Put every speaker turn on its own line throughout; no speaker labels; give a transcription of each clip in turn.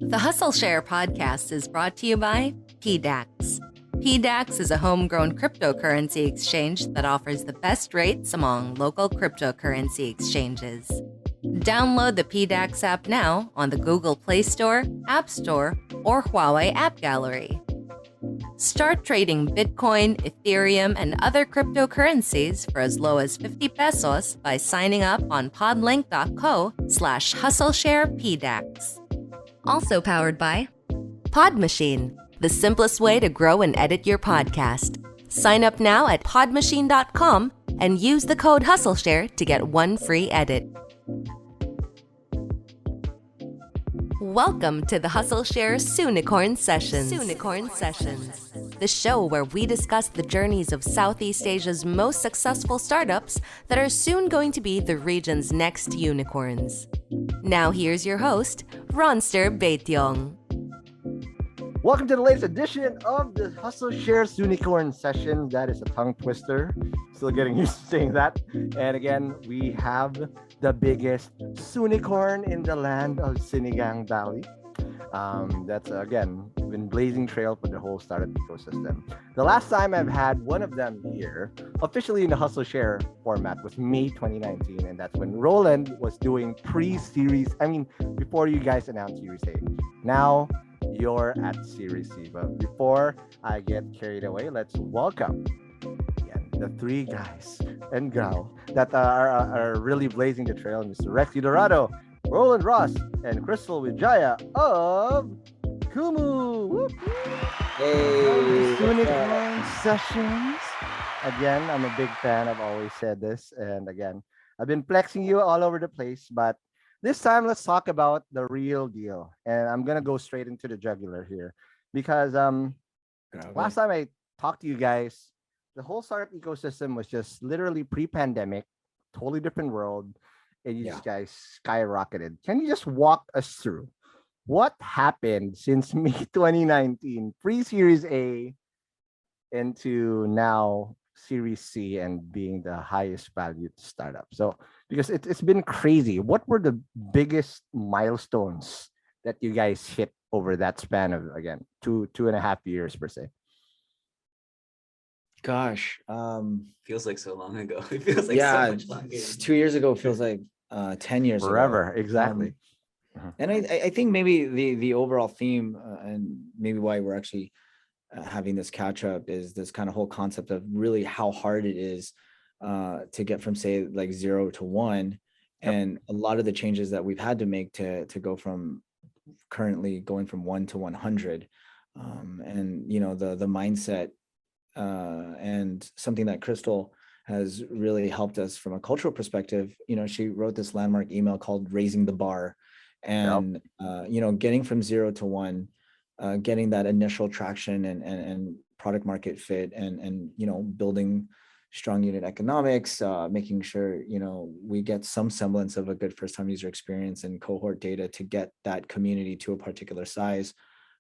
The Hustleshare podcast is brought to you by PDAX. PDAX is a homegrown cryptocurrency exchange that offers the best rates among local cryptocurrency exchanges. Download the PDAX app now on the Google Play Store, App Store, or Huawei App Gallery. Start trading Bitcoin, Ethereum, and other cryptocurrencies for as low as 50 pesos by signing up on podlink.co/hustlesharepdax. Also powered by Podmachine, the simplest way to grow and edit your podcast. Sign up now at podmachine.com and use the code Hustleshare to get one free edit. Welcome to the Hustleshare Soonicorn Sessions. The show where we discuss the journeys of Southeast Asia's most successful startups that are soon going to be the region's next unicorns. Now here's your host, Ronster Baetiong.
Welcome to the latest edition of the Hustleshare Soonicorn Session. That is a tongue twister. Still getting used to saying that. And again, we have the biggest Soonicorn in the land of Sinigang Valley. That's again been blazing trail for the whole startup ecosystem. The last time I've had one of them here, officially in the Hustleshare format, was May 2019, and that's when Roland was doing pre-series. I mean, before you guys announced Series A. Now you're at Series C. But before I get carried away, let's welcome again the three guys and gal that are really blazing the trail: Mr. Rexy Dorado, Roland Ros, and Crystal Widjaja of Kumu. Whoop.
Hey,
Soonicorn Sessions. Again, I'm a big fan. I've always said this, and again, I've been flexing you all over the place, but this time let's talk about the real deal. And I'm gonna go straight into the jugular here because last time I talked to you guys, the whole startup ecosystem was just literally pre-pandemic, totally different world, and you guys skyrocketed. Can you just walk us through what happened since May 2019, pre-Series A, into now Series C and being the highest valued startup? So, because it's been crazy. What were the biggest milestones that you guys hit over that span of, again, two and a half years per se?
Gosh,
feels like so long ago. It feels like so much longer.
2 years ago feels like 10 years
Forever,
ago.
exactly.
And I think maybe the overall theme and maybe why we're actually having this catch up is this kind of whole concept of really how hard it is to get from, say, like 0 to 1, and a lot of the changes that we've had to make to go from currently going from 1 to 100, and you know the mindset and something that Crystal has really helped us from a cultural perspective. You know, she wrote this landmark email called Raising the Bar, and you know, getting from 0 to 1, getting that initial traction and product market fit, and you know, building strong unit economics, making sure, you know, we get some semblance of a good first time user experience and cohort data to get that community to a particular size,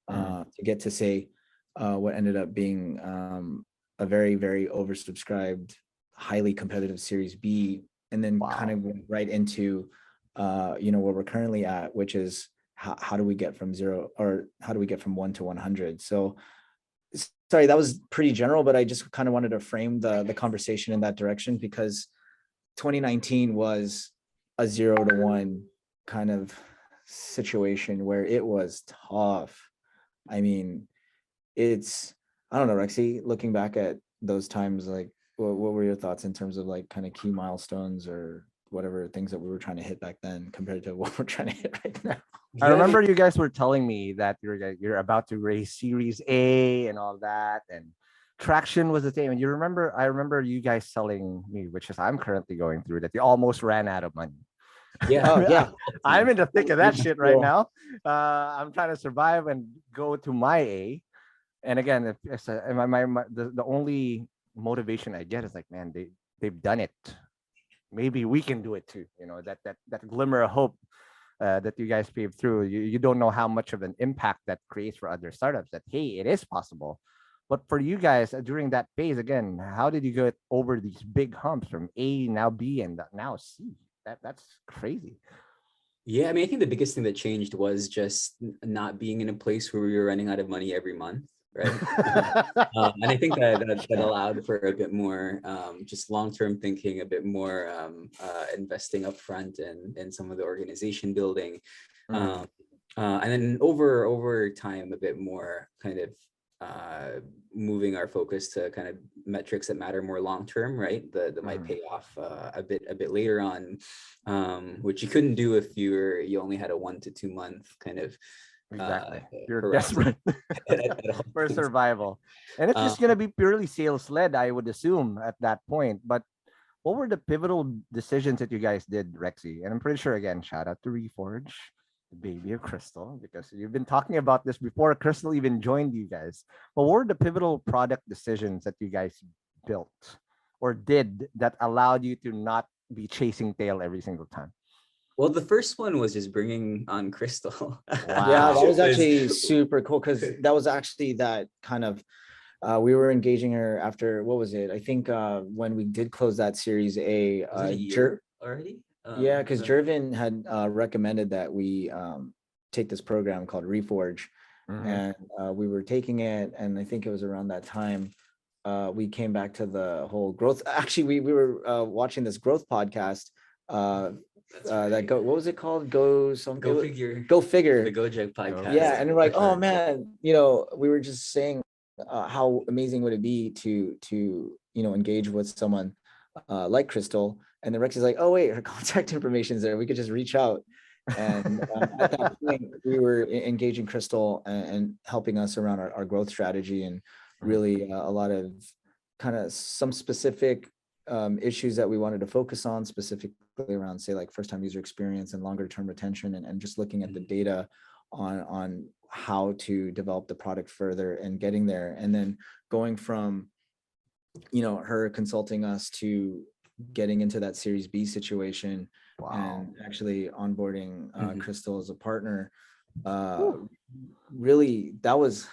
to get to, say, what ended up being a very, very oversubscribed, highly competitive Series B, and then kind of went right into you know, where we're currently at, which is how do we get from 0, or how do we get from 1 to 100? So sorry, that was pretty general, but I just kind of wanted to frame the conversation in that direction, because 2019 was a 0 to 1 kind of situation where it was tough. I mean, I don't know, Rexy, looking back at those times, like what were your thoughts in terms of like kind of key milestones or whatever things that we were trying to hit back then compared to what we're trying to hit right now?
I remember you guys were telling me that you're about to raise Series A and all that, and traction was the thing. And I remember you guys telling me, which is I'm currently going through, that you almost ran out of money.
Yeah.
I'm in the thick of that shit right now. I'm trying to survive and go to my A. And again, the only motivation I get is like, man, they've done it. Maybe we can do it too. You know, that glimmer of hope that you guys paved through. You don't know how much of an impact that creates for other startups, that, hey, it is possible. But for you guys during that phase, again, how did you get over these big humps from A, now B, and now C? That's crazy.
Yeah, I mean, I think the biggest thing that changed was just not being in a place where we were running out of money every month, right? And I think that allowed for a bit more just long-term thinking, a bit more investing upfront in some of the organization building, and then over time a bit more kind of moving our focus to kind of metrics that matter more long term, right? That might pay off a bit later on, which you couldn't do if you only had a 1 to 2 month kind of
exactly. You're
horizon.
desperate for survival, and it's just gonna be purely sales led, I would assume, at that point. But what were the pivotal decisions that you guys did, Rexy? And I'm pretty sure, again, shout out to Reforge, the baby of Crystal, because you've been talking about this before Crystal even joined you guys. But what were the pivotal product decisions that you guys built or did that allowed you to not be chasing tail every single time?
Well, the first one was just bringing on Crystal.
Wow.
Yeah, that was actually super cool because that was actually that kind of we were engaging her after, what was it? I think when we did close that Series A,
Was it a year already?
Yeah, because Jervin had recommended that we take this program called Reforge, and we were taking it, and I think it was around that time we came back to the whole growth. Actually, we were watching this growth podcast. That what was it called? Go figure. The Gojek podcast.
Yeah,
and we're like, oh man, we were just saying how amazing would it be to engage with someone like Crystal, and then Rex is like, oh wait, her contact information is there, we could just reach out. And at that point we were engaging Crystal and helping us around our growth strategy, and really a lot of kind of some specific issues that we wanted to focus on, specifically around, say, like first time user experience and longer term retention, and just looking at the data on how to develop the product further and getting there. And then going from her consulting us to getting into that Series B situation. Wow. And actually onboarding Crystal as a partner. Really, that was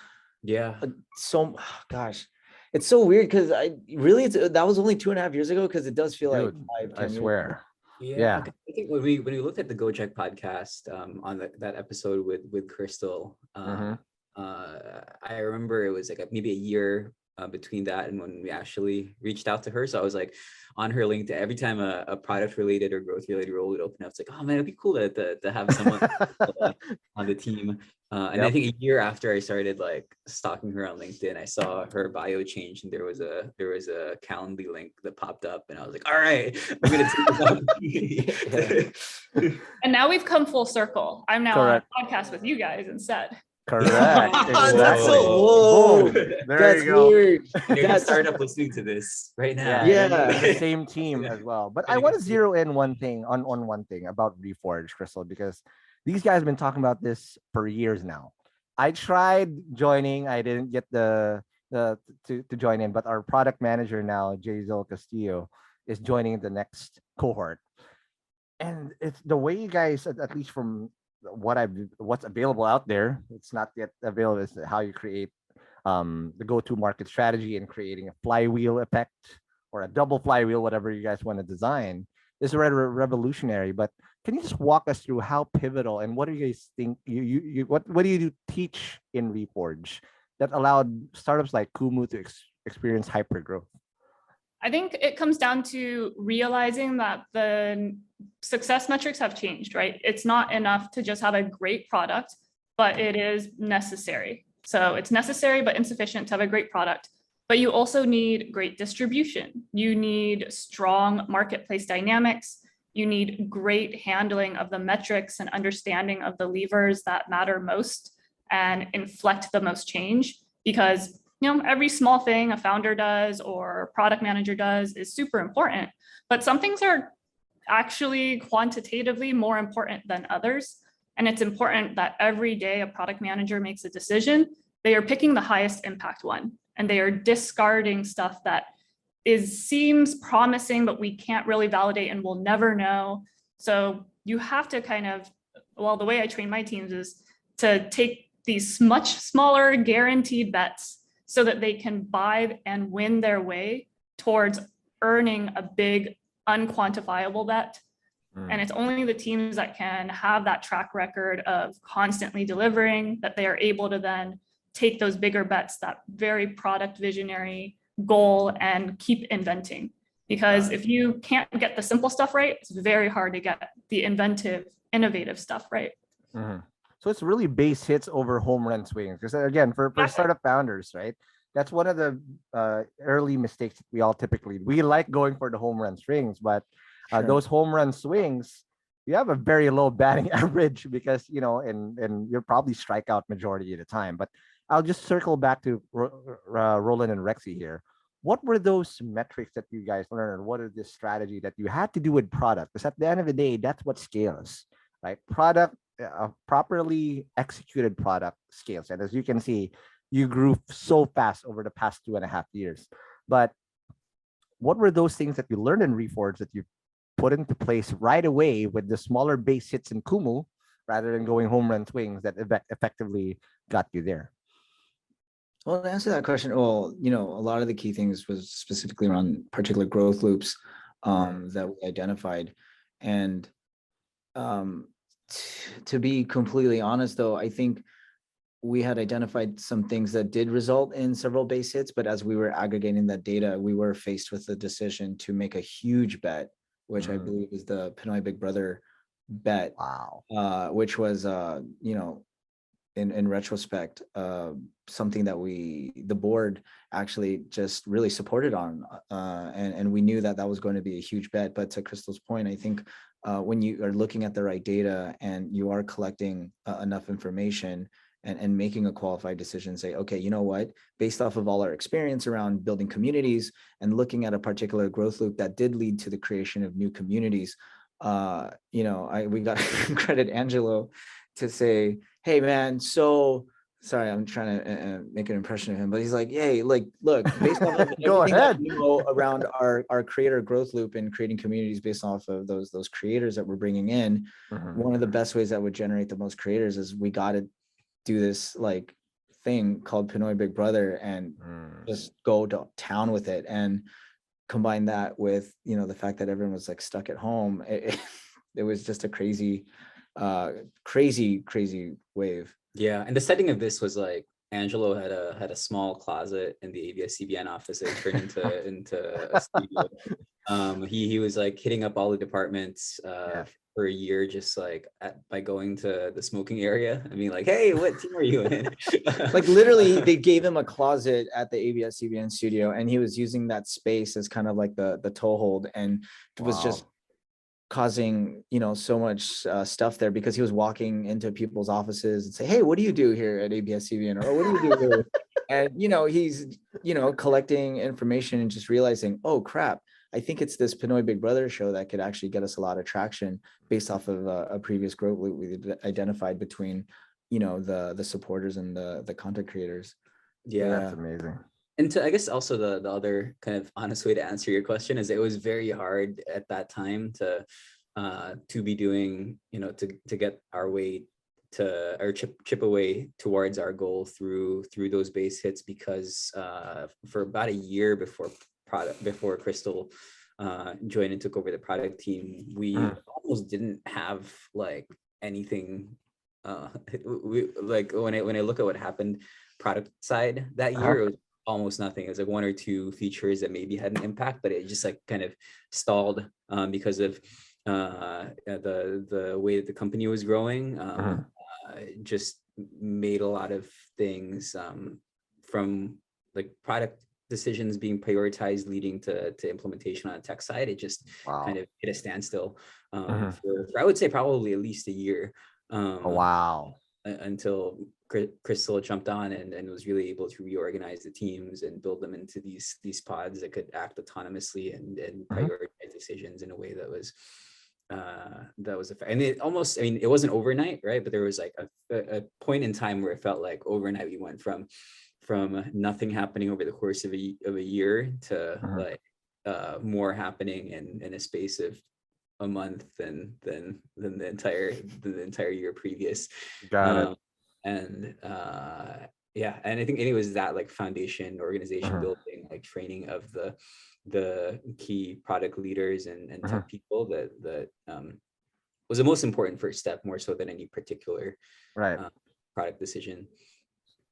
so, gosh, it's so weird because that was only 2.5 years ago, because it does feel like 5, 10
I swear.
Yeah. I think when we looked at the Gojek podcast on that episode with Crystal, I remember it was like maybe a year between that and when we actually reached out to her. So I was like on her LinkedIn, every time a product related or growth related role would open up, it's like, oh man, it'd be cool to have someone on the team. And I think a year after I started like stalking her on LinkedIn, I saw her bio change, and there was a Calendly link that popped up, and I was like, all right, I'm gonna take this opportunity.
And now we've come full circle. I'm now on a podcast with you guys instead.
Correct.
Exactly.
That's
whoa.
There you go.
Weird.
You're gonna start up listening to this right now.
Yeah. The same team as well. But I want to zero in on one thing about Reforged, Crystal, because these guys have been talking about this for years now. I tried joining. I didn't get to join in, but our product manager now, Jazel Castillo, is joining the next cohort. And it's the way you guys, at least from what's available out there, it's not yet available, is how you create the go-to market strategy and creating a flywheel effect or a double flywheel, whatever you guys want to design. This is revolutionary. But can you just walk us through how pivotal, and what do you guys think what do you teach in Reforge that allowed startups like Kumu to experience hyper growth?
I think it comes down to realizing that the success metrics have changed, right? It's not enough to just have a great product, but it is necessary. So it's necessary but insufficient to have a great product. But you also need great distribution. You need strong marketplace dynamics. You need great handling of the metrics and understanding of the levers that matter most and inflect the most change, because every small thing a founder does or a product manager does is super important, but some things are actually quantitatively more important than others. And it's important that every day a product manager makes a decision, they are picking the highest impact one, and they are discarding stuff that seems promising, but we can't really validate and we'll never know. So you have to the way I train my teams is to take these much smaller guaranteed bets so that they can buy and win their way towards earning a big unquantifiable bet And it's only the teams that can have that track record of constantly delivering that they are able to then take those bigger bets, that very product visionary goal, and keep inventing. Because if you can't get the simple stuff right, it's very hard to get the inventive, innovative stuff right.
So it's really base hits over home run swings. Because again, for startup founders, right? That's one of the early mistakes that we all typically do. We like going for the home run swings, but those home run swings, you have a very low batting average because, you know, and you're probably strike out majority of the time. But I'll just circle back to Roland and Rexy here. What were those metrics that you guys learned? What is this strategy that you had to do with product? Because at the end of the day, that's what scales, right? Product, properly executed product scales. And as you can see, you grew so fast over the past 2.5 years. But what were those things that you learned in Reforged that you put into place right away with the smaller base hits in Kumu rather than going home run swings that effectively got you there?
Well, to answer that question, well, you know, a lot of the key things was specifically around particular growth loops that we identified. And to be completely honest, though, I think we had identified some things that did result in several base hits, but as we were aggregating that data, we were faced with the decision to make a huge bet, which I believe is the Pinoy Big Brother bet.
Wow.
Which was, you know, in retrospect, something that the board actually just really supported on, and we knew that that was going to be a huge bet. But to Crystal's point, I think when you are looking at the right data and you are collecting enough information and making a qualified decision, say, okay, you know what, based off of all our experience around building communities and looking at a particular growth loop that did lead to the creation of new communities, you know, we got credit Angelo to say, hey man, so sorry, I'm trying to make an impression of him, but he's like, hey, like, look, based off of everything that we know around our creator growth loop and creating communities based off of those creators that we're bringing in, one of the best ways that would generate the most creators is we got to do this like thing called Pinoy Big Brother and just go to town with it, and combine that with, you know, the fact that everyone was like stuck at home. It was just a crazy wave.
Yeah, and the setting of this was like Angelo had a small closet in the ABS-CBN office that turned into a studio. He was like hitting up all the departments for a year, just like by going to the smoking area. I mean, like, hey, what team are you in?
Like literally, they gave him a closet at the ABS-CBN studio, and he was using that space as kind of like the toehold, and it was just causing, you know, so much stuff there because he was walking into people's offices and say, hey, what do you do here at ABS-CBN? Or what do you do here? And, you know, he's, you know, collecting information and just realizing, oh crap, I think it's this Pinoy Big Brother show that could actually get us a lot of traction based off of a previous growth we identified between, you know, the supporters and the content creators.
Yeah, that's amazing.
And I guess also the other kind of honest way to answer your question is it was very hard at that time to be doing, you know, to get our way to, or chip away towards our goal through those base hits, because for about a year before Crystal joined and took over the product team, we almost didn't have like anything. Like when I look at what happened product side that year, it was almost nothing. It was like 1 or 2 features that maybe had an impact, but it just like kind of stalled because of the way that the company was growing. Just made a lot of things from like product decisions being prioritized leading to implementation on the tech side. It just kind of hit a standstill for I would say probably at least a year. Until Crystal jumped on and was really able to reorganize the teams and build them into these pods that could act autonomously and prioritize decisions in a way that was and it almost, I mean, it wasn't overnight, right? But there was like a point in time where it felt like overnight we went from nothing happening over the course of a year to like more happening in a space of a month than the entire year previous.
Got it.
And and I think it was that like foundation, organization building, like training of the the key product leaders and tech people that was the most important first step, more so than any particular
Right.
product decision.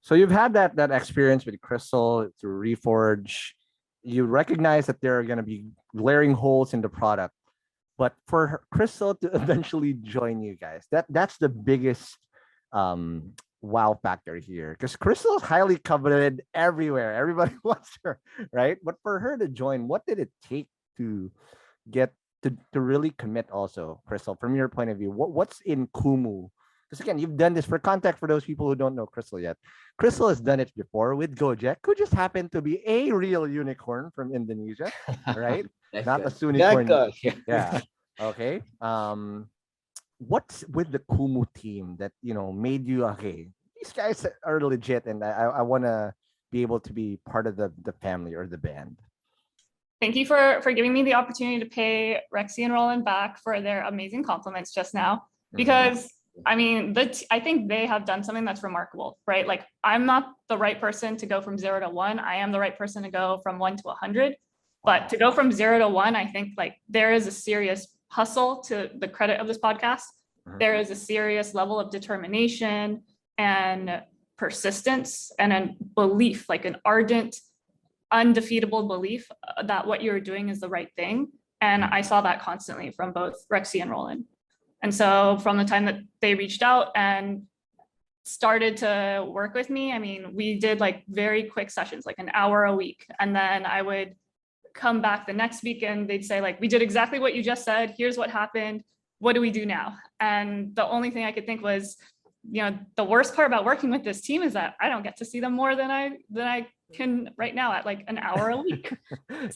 So you've had that experience with Crystal through Reforge. You recognize that there are going to be glaring holes in the product, but for Crystal to eventually join you guys, that's the biggest wow factor here, because Crystal is highly coveted everywhere. Everybody wants her, right? But for her to join, what did it take to get to really commit? Also, Crystal, from your point of view, what's in Kumu? Because again, you've done this. For context, for those people who don't know Crystal yet, Crystal has done it before with Gojek, who just happened to be a real unicorn from Indonesia, right? Not a Soonicorn. Yeah. Okay. What's with the Kumu team that made you okay? These guys are legit, and I want to be able to be part of the family or the band.
Thank you for giving me the opportunity to pay Rexy and Roland back for their amazing compliments just now, because I mean, I think they have done something that's remarkable, right? Like, I'm not the right person to go from 0 to 1. I am the right person to go from 1 to 100. But to go from 0 to 1, I think like there is a serious hustle, to the credit of this podcast. There is a serious level of determination and persistence and a belief, like an ardent, undefeatable belief that what you're doing is the right thing. And I saw that constantly from both Rexy and Roland. And so from the time that they reached out and started to work with me, I mean, we did like very quick sessions, like an hour a week. And then I would come back the next week and they'd say like, we did exactly what you just said. Here's what happened. What do we do now? And the only thing I could think was, the worst part about working with this team is that I don't get to see them more than I can right now at like an hour a week.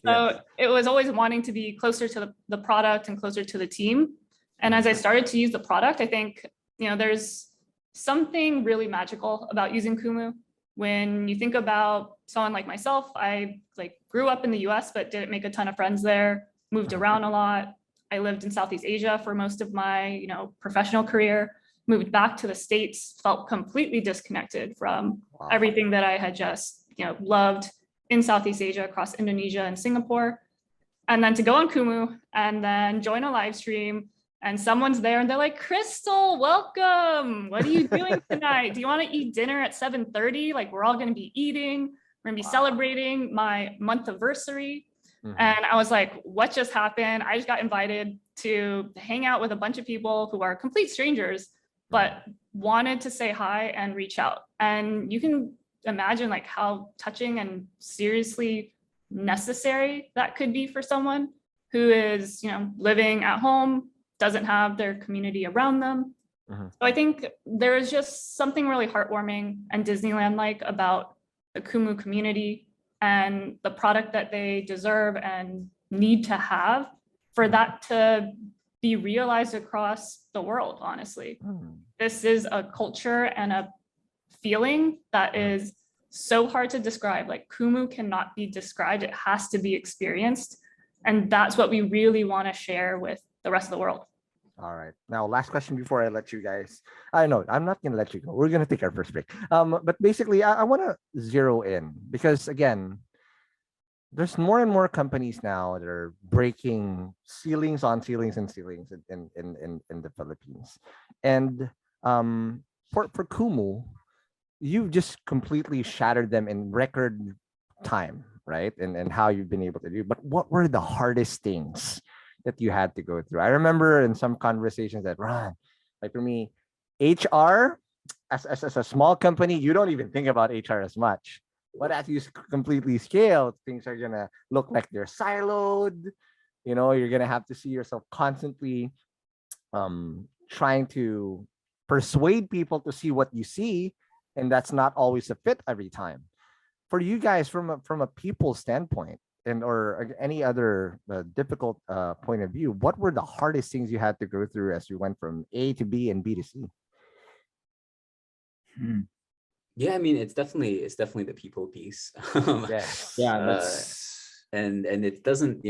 So It was always wanting to be closer to the product and closer to the team. And as I started to use the product, I think, there's something really magical about using Kumu. When you think about someone like myself, I like grew up in the US, but didn't make a ton of friends there, moved around a lot. I lived in Southeast Asia for most of my, professional career, moved back to the States, felt completely disconnected from everything that I had just, loved in Southeast Asia, across Indonesia and Singapore. And then to go on Kumu and then join a live stream, and someone's there and they're like, Crystal, welcome. What are you doing tonight? Do you want to eat dinner at 7:30? Like, we're all going to be eating. We're going to be celebrating my month anniversary. And I was like, what just happened? I just got invited to hang out with a bunch of people who are complete strangers, but wanted to say hi and reach out. And you can imagine like how touching and seriously necessary that could be for someone who is, living at home, doesn't have their community around them. So I think there is just something really heartwarming and Disneyland-like about the Kumu community and the product that they deserve and need to have for that to be realized across the world, honestly. This is a culture and a feeling that is so hard to describe. Like, Kumu cannot be described, it has to be experienced. And that's what we really want to share with the rest of the world.
All right. Now, last question before I let you guys. I know I'm not going to let you go. We're going to take our first break. But basically, I want to zero in because, again, there's more and more companies now that are breaking ceilings on ceilings and ceilings in the Philippines. And for Kumu, you've just completely shattered them in record time, right? And how you've been able to do. But what were the hardest things that you had to go through? I remember in some conversations that, Ron, like for me, HR, as a small company, you don't even think about HR as much. But as you completely scale, things are gonna look like they're siloed. You're gonna have to see yourself constantly trying to persuade people to see what you see, and that's not always a fit every time. For you guys, from a people standpoint, or any other difficult point of view, what were the hardest things you had to go through as you went from A to B and B to C?
Yeah, I mean, it's definitely the people piece.
Yes.
That's
and it doesn't,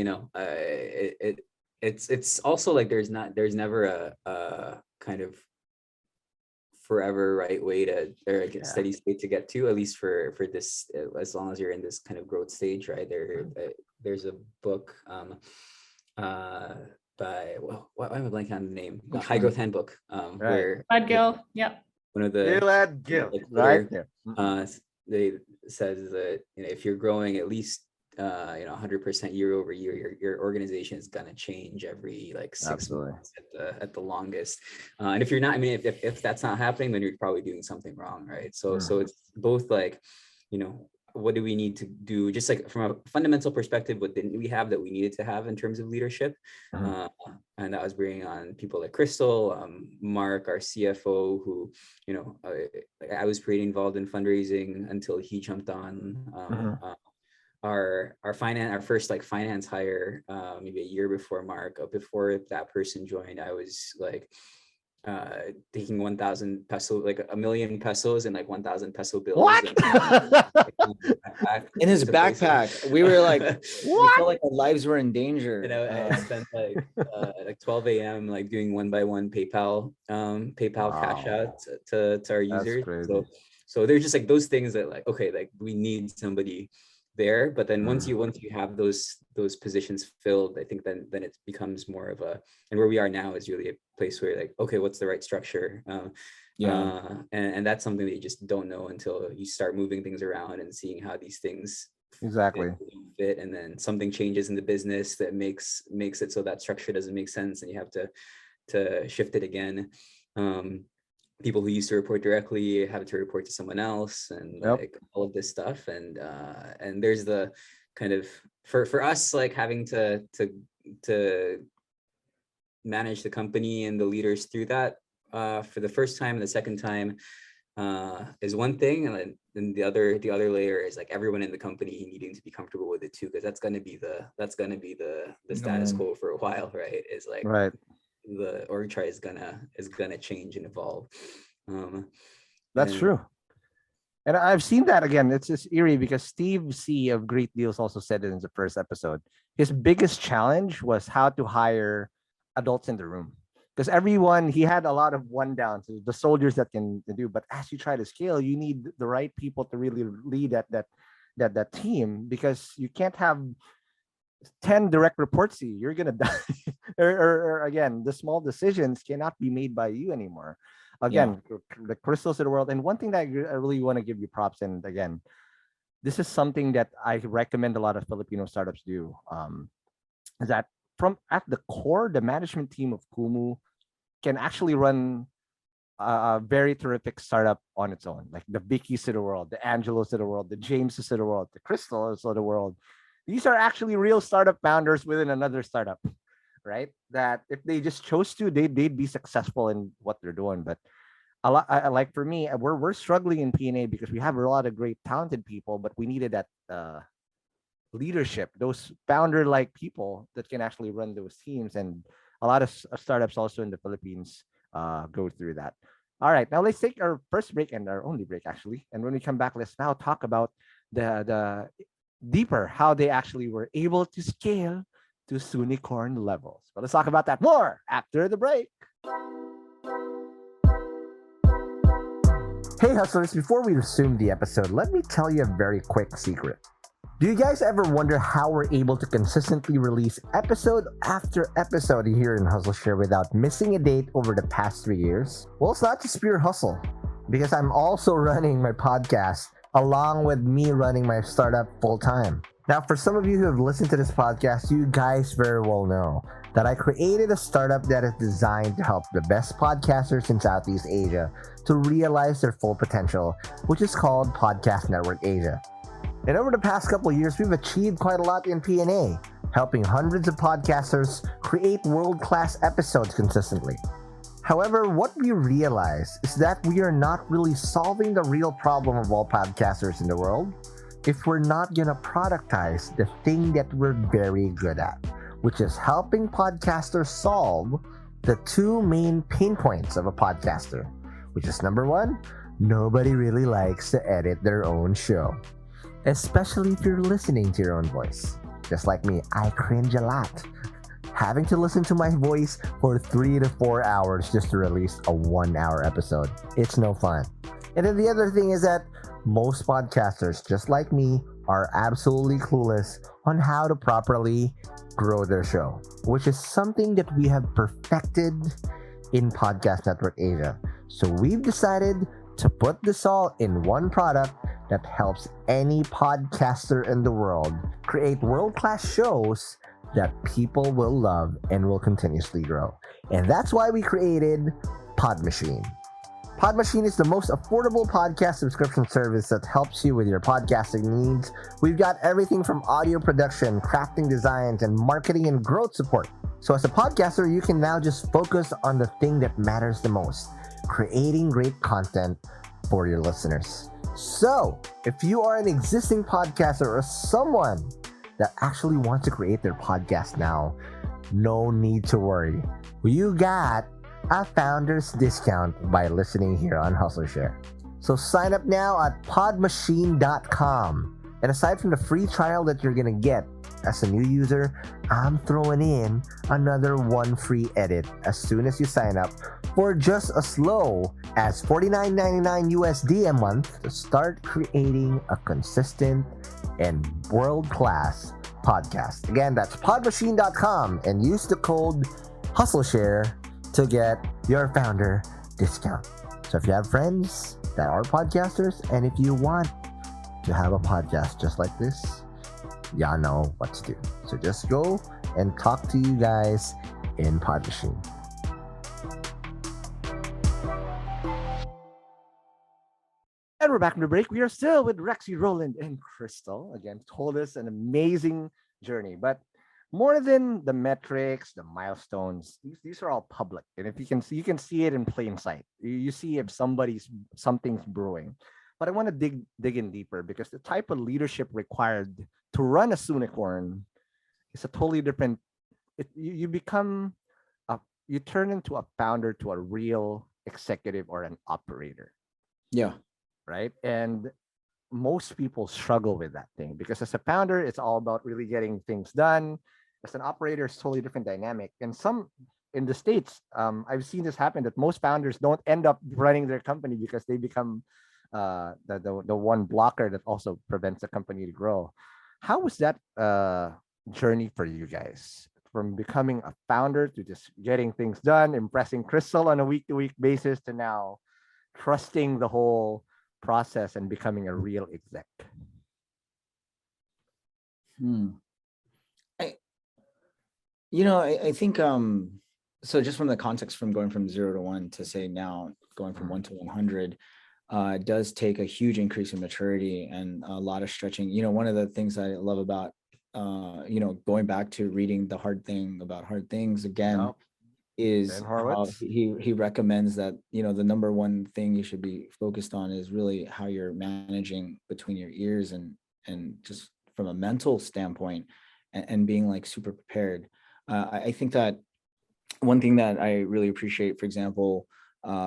it's also like there's never a kind of forever right way to, or a steady state to get to, at least for this, as long as you're in this kind of growth stage, right? there's a book by, well, why am I blanking on the name? High Growth Handbook, where
Brad Gill. Yep.
one of the
Gill,
like,
right?
they says that, you know, if you're growing at least 100% year over year, your organization is gonna change every like 6 months at the longest. And if you're not, I mean, if that's not happening, then you're probably doing something wrong, right? So it's both like, you know, what do we need to do? Just like from a fundamental perspective, what didn't we have that we needed to have in terms of leadership? And that was bringing on people like Crystal, Mark, our CFO, who, you know, I was pretty involved in fundraising until he jumped on. Our first like finance hire, maybe a year before Mark. Before that person joined, I was like taking 1,000 peso, like 1,000,000 pesos and like 1,000 peso bills.
What?
In his backpack. We were like, we felt like our lives were in danger.
And I spent like 12 a.m. like doing one by one PayPal cash out to our users. So there's just like those things that like, okay, like we need somebody there, but then once you have those positions filled, I think then it becomes more of a, and where we are now is really a place where like, okay, what's the right structure? And that's something that you just don't know until you start moving things around and seeing how these things fit, and then something changes in the business that makes it so that structure doesn't make sense, and you have to shift it again. People who used to report directly have to report to someone else, and like all of this stuff. And there's the kind of, for us, like having to manage the company and the leaders through that for the first time, and the second time is one thing. And then the other layer is like everyone in the company needing to be comfortable with it too, because that's going to be the status quo for a while, right? Is like, the org chart is gonna change and evolve.
That's true. And I've seen that again. It's just eerie because Steve C of Great Deals also said it in the first episode. His biggest challenge was how to hire adults in the room, because everyone, he had a lot of one downs, the soldiers that can do. But as you try to scale, you need the right people to really lead that team, because you can't have 10 direct reports to you. You're gonna die. or again, the small decisions cannot be made by you anymore. Again, the Crystals of the world. And one thing that I really want to give you props, and again, this is something that I recommend a lot of Filipino startups do, is that from at the core, the management team of Kumu can actually run a very terrific startup on its own. Like the Vickies of the world, the Angelos of the world, the Jameses of the world, the Crystals of the world. These are actually real startup founders within another startup, right? That if they just chose to, they'd be successful in what they're doing. But a lot, like for me, we're struggling in P&A because we have a lot of great talented people, but we needed that leadership, those founder-like people that can actually run those teams. And a lot of startups also in the Philippines go through that. All right, now let's take our first break, and our only break actually. And when we come back, let's now talk about the deeper how they actually were able to scale to Soonicorn levels. But let's talk about that more after the break. Hey hustlers, before we resume the episode, let me tell you a very quick secret. Do you guys ever wonder how we're able to consistently release episode after episode here in Hustleshare without missing a date over the past 3 years? Well, it's not just pure hustle, because I'm also running my podcast along with me running my startup full time. Now, for some of you who have listened to this podcast, you guys very well know that I created a startup that is designed to help the best podcasters in Southeast Asia to realize their full potential, which is called Podcast Network Asia. And over the past couple of years, we've achieved quite a lot in P&A, helping hundreds of podcasters create world-class episodes consistently. However, what we realize is that we are not really solving the real problem of all podcasters in the world if we're not going to productize the thing that we're very good at, which is helping podcasters solve the two main pain points of a podcaster, which is number one, nobody really likes to edit their own show, especially if you're listening to your own voice. Just like me, I cringe a lot. Having to listen to my voice for 3 to 4 hours just to release a 1 hour episode. It's no fun. And then the other thing is that most podcasters, just like me, are absolutely clueless on how to properly grow their show, which is something that we have perfected in Podcast Network Asia. So we've decided to put this all in one product that helps any podcaster in the world create world-class shows that people will love and will continuously grow. And that's why we created Podmachine. Podmachine is the most affordable podcast subscription service that helps you with your podcasting needs. We've got everything from audio production, crafting designs, and marketing and growth support. So as a podcaster, you can now just focus on the thing that matters the most, creating great content for your listeners. So if you are an existing podcaster or someone that actually wants to create their podcast now, no need to worry. You got a founder's discount by listening here on Hustleshare. So sign up now at podmachine.com. And aside from the free trial that you're going to get as a new user, I'm throwing in another one free edit as soon as you sign up for just as low as $49.99 USD a month to start creating a consistent and world-class podcast. Again, that's podmachine.com and use the code Hustleshare to get your founder discount. So if you have friends that are podcasters, and if you want to have a podcast just like this, y'all know what to do. So just go and talk to you guys in Podmachine. And we're back from the break. We are still with Rexy, Roland, and Crystal. Again, told us an amazing journey. But more than the metrics, the milestones, these are all public. And if you can see it in plain sight. You see if something's brewing. But I want to dig in deeper because the type of leadership required to run a Soonicorn is a totally different. You turn into a founder to a real executive or an operator.
Yeah.
Right. And most people struggle with that thing because as a founder, it's all about really getting things done. As an operator, it's totally different dynamic. And some in the States, I've seen this happen that most founders don't end up running their company because they become the one blocker that also prevents the company to grow. How was that journey for you guys? From becoming a founder to just getting things done, impressing Crystal on a week-to-week basis to now trusting the whole process and becoming a real exec?
I think so just from the context from going from 0 to 1 to say now going from 1 to 100 does take a huge increase in maturity and a lot of stretching. One of the things I love about going back to reading The Hard Thing About Hard Things again is how he recommends that the number one thing you should be focused on is really how you're managing between your ears and just from a mental standpoint and being like super prepared. I think that one thing that I really appreciate, for example,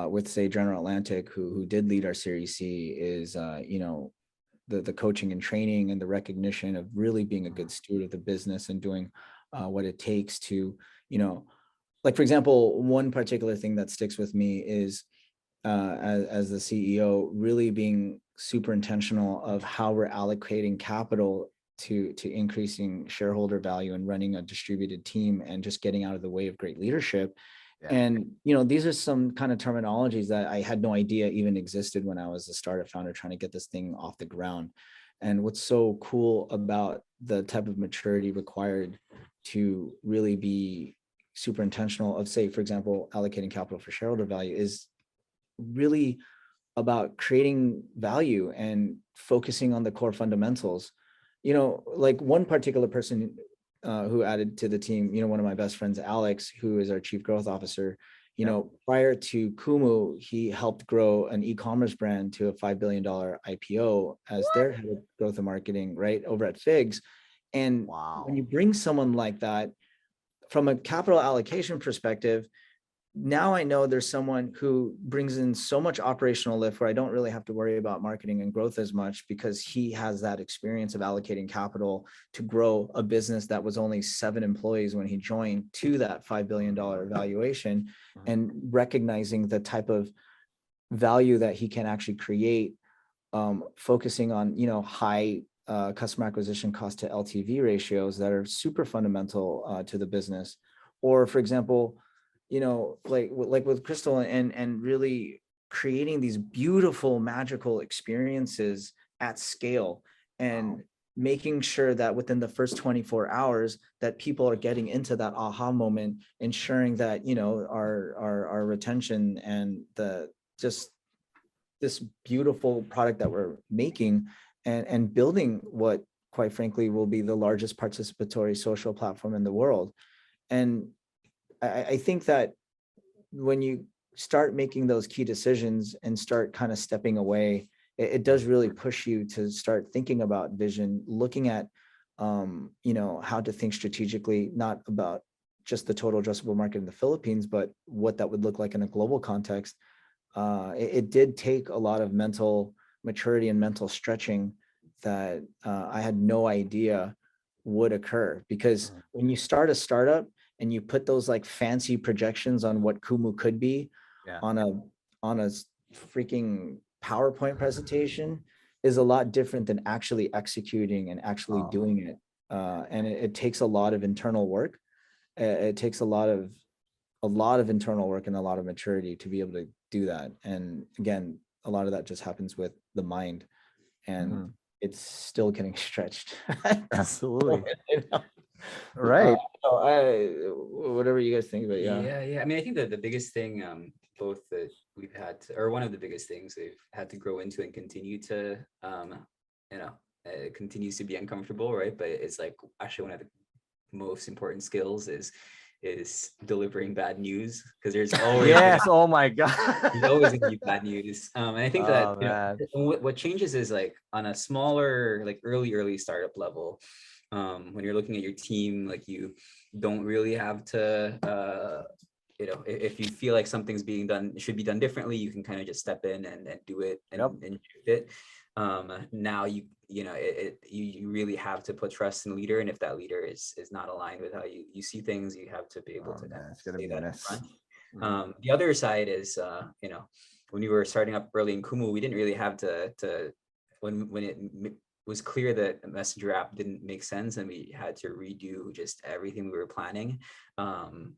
with say General Atlantic, who did lead our Series C, is the coaching and training and the recognition of really being a good steward of the business and doing what it takes to, like for example, one particular thing that sticks with me is as the CEO, really being super intentional of how we're allocating capital to increasing shareholder value and running a distributed team and just getting out of the way of great leadership. Yeah. And, these are some kind of terminologies that I had no idea even existed when I was a startup founder trying to get this thing off the ground. And what's so cool about the type of maturity required to really be super intentional of, say, for example, allocating capital for shareholder value is really about creating value and focusing on the core fundamentals. Like one particular person who added to the team, one of my best friends, Alex, who is our chief growth officer, prior to Kumu, he helped grow an e-commerce brand to a $5 billion IPO as their head of growth and marketing, right, over at Figs. And when you bring someone like that, from a capital allocation perspective, now I know there's someone who brings in so much operational lift where I don't really have to worry about marketing and growth as much because he has that experience of allocating capital to grow a business that was only 7 employees when he joined to that $5 billion valuation, and recognizing the type of value that he can actually create focusing on, high customer acquisition cost to LTV ratios that are super fundamental to the business. Or for example, like with Crystal and really creating these beautiful, magical experiences at scale, and making sure that within the first 24 hours that people are getting into that aha moment, ensuring that, our retention and just this beautiful product that we're making, and building what, quite frankly, will be the largest participatory social platform in the world. And I think that when you start making those key decisions and start kind of stepping away, it does really push you to start thinking about vision, looking at, how to think strategically, not about just the total addressable market in the Philippines, but what that would look like in a global context. It did take a lot of mental maturity and mental stretching that I had no idea would occur, because when you start a startup and you put those like fancy projections on what Kumu could be on a freaking PowerPoint presentation, is a lot different than actually executing and actually doing it. And it takes a lot of internal work. It takes a lot of internal work and a lot of maturity to be able to do that. And again, a lot of that just happens with the mind, and it's still getting stretched.
Absolutely. Right.
Whatever you guys think about.
Yeah. I mean, I think that the biggest thing, both that we've had to, or one of the biggest things we've had to grow into and continue to, it continues to be uncomfortable, right? But it's like actually one of the most important skills is delivering bad news, because there's always
oh my god,
there's always gonna be bad news. And I think that what changes is like on a smaller, like early startup level, when you're looking at your team, like you don't really have to if you feel like something's being done, it should be done differently, you can kind of just step in and do it and shift it. Now you really have to put trust in the leader, and if that leader is not aligned with how you see things, you have to be able to say that in front. The other side is when you were starting up early in Kumu, we didn't really have to when it was clear that a messenger app didn't make sense and we had to redo just everything we were planning.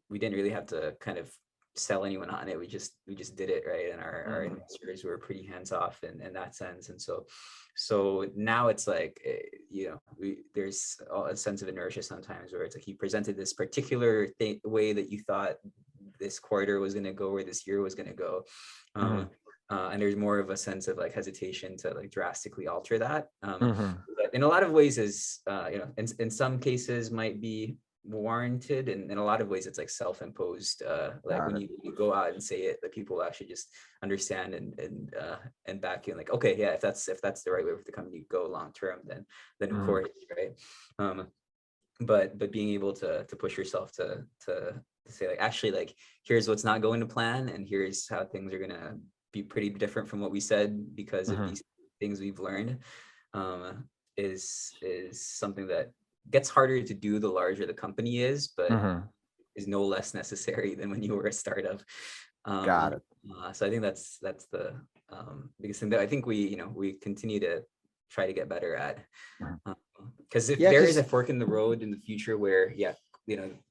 We didn't really have to kind of sell anyone on it. We just did it, right? And our investors were pretty hands off in that sense. And so now it's like, there's a sense of inertia sometimes where it's like you presented this particular way that you thought this quarter was going to go or this year was going to go. And there's more of a sense of like hesitation to like drastically alter that. But in a lot of ways is, in some cases might be warranted, and in a lot of ways it's like self-imposed. Like when you go out and say it, that people actually just understand and back in, like, okay, yeah, if that's the right way for the company to go long term, then of course, right? But being able to push yourself to say like, actually, like, here's what's not going to plan, and here's how things are gonna be pretty different from what we said because of these things we've learned, is something that gets harder to do the larger the company is, but is no less necessary than when you were a startup.
Got it.
So I think that's the biggest thing that I think we continue to try to get better at. Because if there is a fork in the road in the future where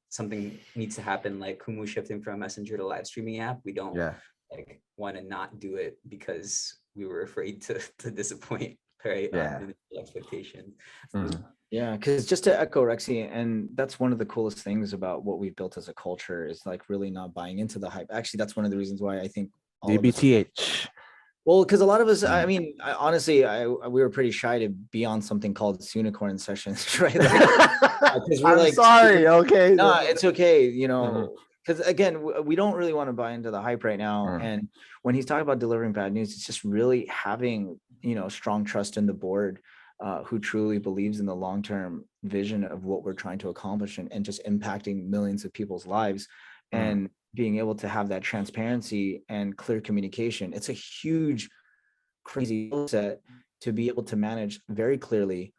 something needs to happen, like Kumu shifting from a messenger to live streaming app, we don't like want to not do it because we were afraid to disappoint, right? Expectations.
Yeah, because just to echo Rexy, and that's one of the coolest things about what we've built as a culture is like really not buying into the hype. Actually, that's one of the reasons why I think
DBTH.
Well, because a lot of us, I mean, honestly, we were pretty shy to be on something called Soonicorn sessions, right? Like,
I'm sorry. Okay.
No, it's okay. Because again, we don't really want to buy into the hype right now. And when he's talking about delivering bad news, it's just really having, strong trust in the board, who truly believes in the long-term vision of what we're trying to accomplish and just impacting millions of people's lives, and being able to have that transparency and clear communication. It's a huge, crazy set to be able to manage very clearly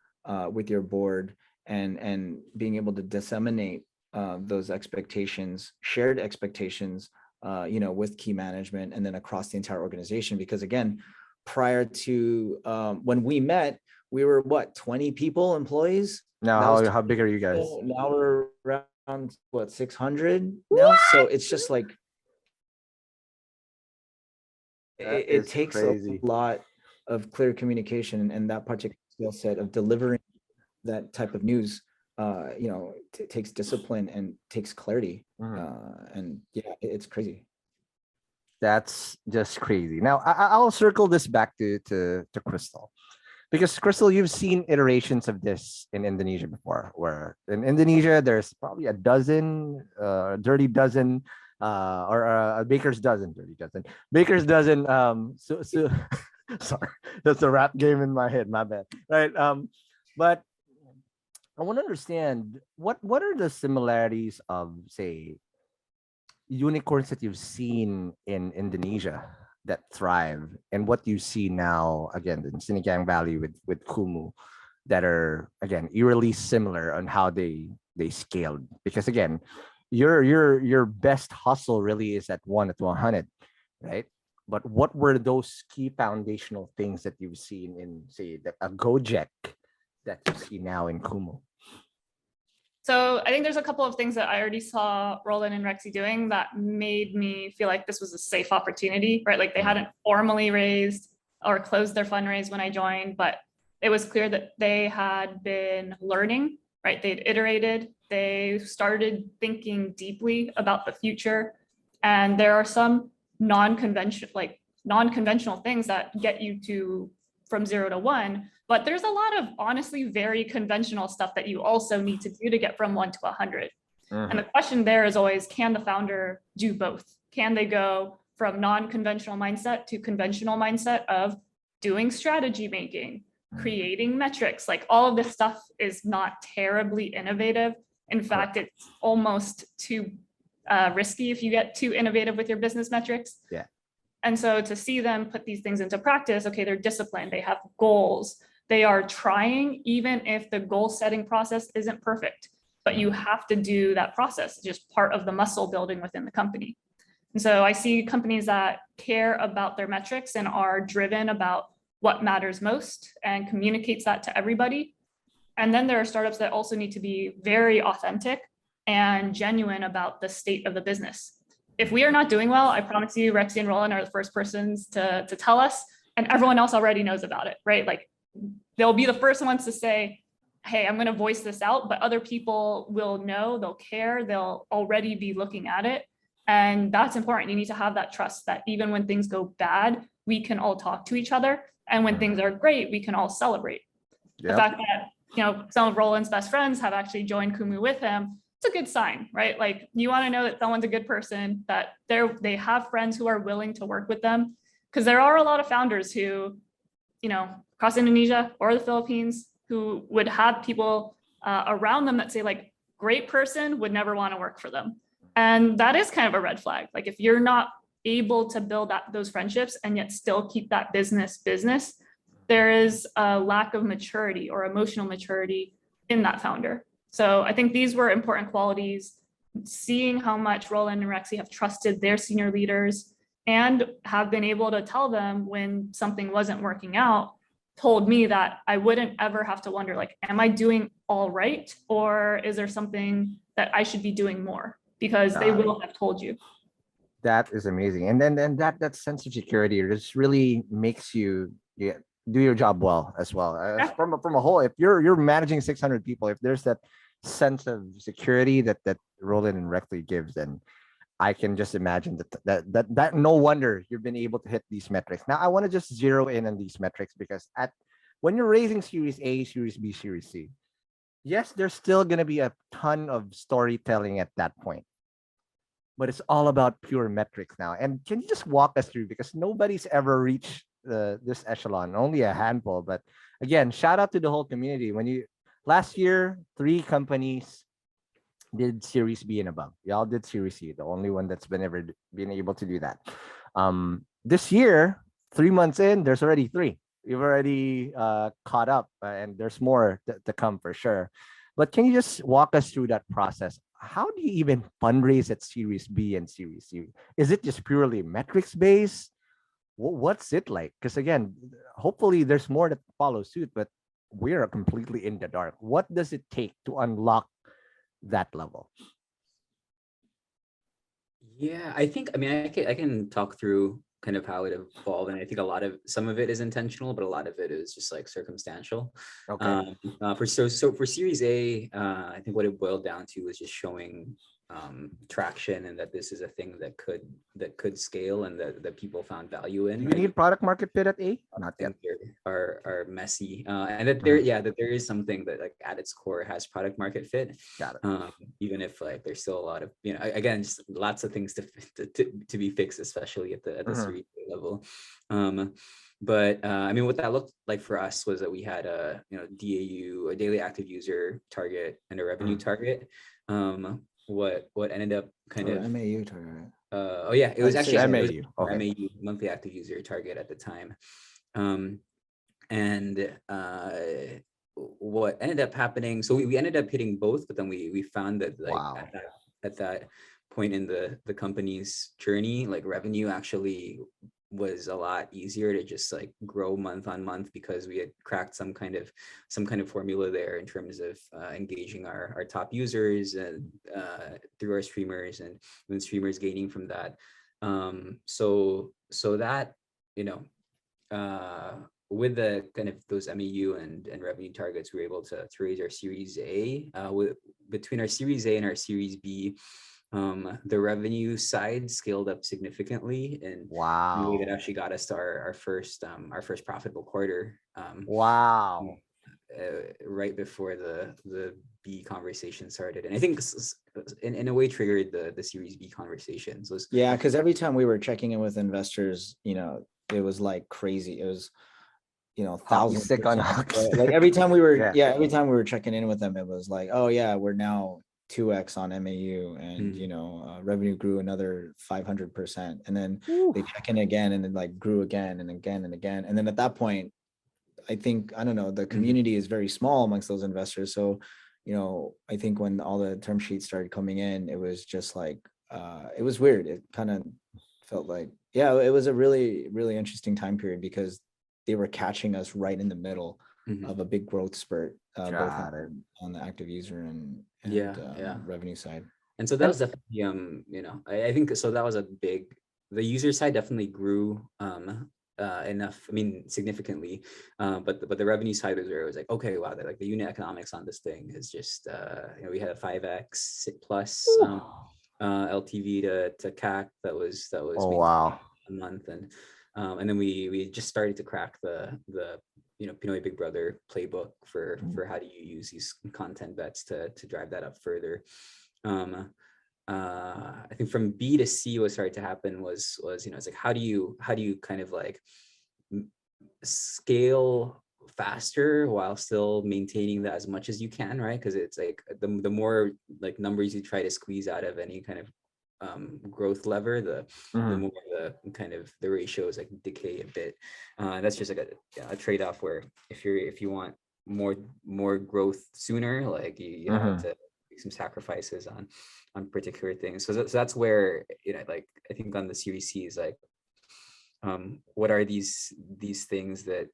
with your board, and being able to disseminate those expectations, shared expectations, with key management and then across the entire organization. Because again, prior to when we met, we were what, 20 people, employees?
Now, how big are you guys?
Now we're around what, 600 now. So it's just like it takes
crazy.
a lot of clear communication and that particular skill set of delivering that type of news. It takes discipline and takes clarity. And yeah, it's crazy.
That's just crazy. Now I'll circle this back to Crystal, because Crystal, you've seen iterations of this in Indonesia before, where in Indonesia there's probably a dozen, dirty dozen, or a baker's dozen, dirty dozen, baker's dozen. Sorry, that's a rap game in my head. My bad. Right. But I want to understand what are the similarities of, say, unicorns that you've seen in Indonesia that thrive, and what you see now again in Sinigang Valley with Kumu, that are again eerily similar on how they scaled. Because again, your best hustle really is at 1 to 100, right? But what were those key foundational things that you've seen in, say, a Gojek that you see now in Kumu?
So I think there's a couple of things that I already saw Roland and Rexy doing that made me feel like this was a safe opportunity, right? Like they hadn't formally raised or closed their fundraise when I joined, but it was clear that they had been learning, right? They'd iterated, they started thinking deeply about the future. And there are some non-conventional things that get you to from 0 to 1. But there's a lot of honestly very conventional stuff that you also need to do to get from 1 to 100. And the question there is always, can the founder do both? Can they go from non-conventional mindset to conventional mindset of doing strategy making, creating metrics? Like all of this stuff is not terribly innovative. In fact, it's almost too risky if you get too innovative with your business metrics.
Yeah.
And so to see them put these things into practice, okay, they're disciplined, they have goals, they are trying, even if the goal setting process isn't perfect, but you have to do that process. It's just part of the muscle building within the company. And so I see companies that care about their metrics and are driven about what matters most and communicates that to everybody. And then there are startups that also need to be very authentic and genuine about the state of the business. If we are not doing well, I promise you, Rexy and Roland are the first persons to tell us, and everyone else already knows about it, right? Like they'll be the first ones to say, hey, I'm going to voice this out, but other people will know, they'll care, they'll already be looking at it. And that's important. You need to have that trust that even when things go bad, we can all talk to each other. And when things are great, we can all celebrate. Yep. The fact that, some of Roland's best friends have actually joined Kumu with him, it's a good sign, right? Like you want to know that someone's a good person, that they have friends who are willing to work with them. Because there are a lot of founders who, across Indonesia or the Philippines, who would have people around them that say like, great person, would never want to work for them. And that is kind of a red flag. Like if you're not able to build those friendships and yet still keep that business, there is a lack of maturity or emotional maturity in that founder. So I think these were important qualities, seeing how much Roland and Rexy have trusted their senior leaders and have been able to tell them when something wasn't working out, told me that I wouldn't ever have to wonder, like, am I doing all right? Or is there something that I should be doing more? Because they will have told you.
That is amazing. And then that sense of security just really makes you do your job well as well. From a whole, if you're managing 600 people, if there's that sense of security that Roland and Rexy gives, then I can just imagine that no wonder you've been able to hit these metrics. Now I want to just zero in on these metrics, because when you're raising Series A, Series B, Series C, yes, there's still going to be a ton of storytelling at that point, but it's all about pure metrics now. And can you just walk us through, because nobody's ever reached this echelon, only a handful. But again, shout out to the whole community. Last year, 3 companies did Series B and above. Y'all did Series C, the only one that's been able to do that. This year, 3 months in, there's already 3. You've already caught up, and there's more to come for sure. But can you just walk us through that process? How do you even fundraise at Series B and Series C? Is it just purely metrics based? what's it like? Because again, hopefully there's more that follow suit, but we're completely in the dark. What does it take to unlock that level?
Yeah, I mean, I can talk through kind of how it evolved, and I think some of it is intentional, but a lot of it is just like circumstantial.
Okay.
So for Series A, I think what it boiled down to was just showing traction, and that this is a thing that could scale, and that people found value in.
Do you
Right?
need product market fit at A? Not yet.
Things are messy, and that that there is something that like at its core has product market fit.
Got it.
Even if like there's still a lot of, again, just lots of things to be fixed, especially at the Series A level. But I mean, what that looked like for us was that we had a DAU, a daily active user target, and a revenue target. What ended up kind of
MAU target.
It was actually
MAU. Okay.
MAU, monthly active user target at the time. And what ended up happening, so we ended up hitting both, but then we found that like
Wow.
at that point in the company's journey, like revenue actually was a lot easier to just like grow month on month, because we had cracked some kind of formula there in terms of engaging our top users and through our streamers, and then streamers gaining from that. So that, with the kind of those MAU and revenue targets, we were able to raise our Series A. Between our Series A and our Series B, the revenue side scaled up significantly, and in a way that actually got us to our first profitable quarter.
Wow.
Right before the B conversation started, and I think this is, in a way, triggered the Series B conversations.
Yeah, because every time we were checking in with investors, it was like crazy. It was thousands.
Stick on hockey
right?
stick.
Like every time we were
Yeah.
every time we were checking in with them, it was like, oh yeah, we're now 2x on MAU, and revenue grew another 500%, and then they check in again, and then like grew again and again and again, and then at that point, I think, I don't know, the community is very small amongst those investors. So, I think when all the term sheets started coming in, it was just like, it was weird. It kind of felt like, it was a really, really interesting time period, because they were catching us right in the middle of a big growth spurt, both on the active user and revenue side.
And so that was definitely, I think so. That was the user side definitely grew enough, I mean, significantly, but the revenue side was where it was like, okay, wow, like the unit economics on this thing is just, we had a 5x plus LTV to CAC that was
wow,
a month, and then we just started to crack the Pinoy Big Brother playbook for how do you use these content bets to drive that up further. I think from B to C, what started to happen was it's like, how do you kind of like scale faster while still maintaining that as much as you can, right? Because it's like the more like numbers you try to squeeze out of any kind of growth lever, the more the kind of the ratios like decay a bit. That's just like a trade-off, where if you want more growth sooner, like you have to make some sacrifices on particular things. So that's where like I think on the Series C is like, what are these things that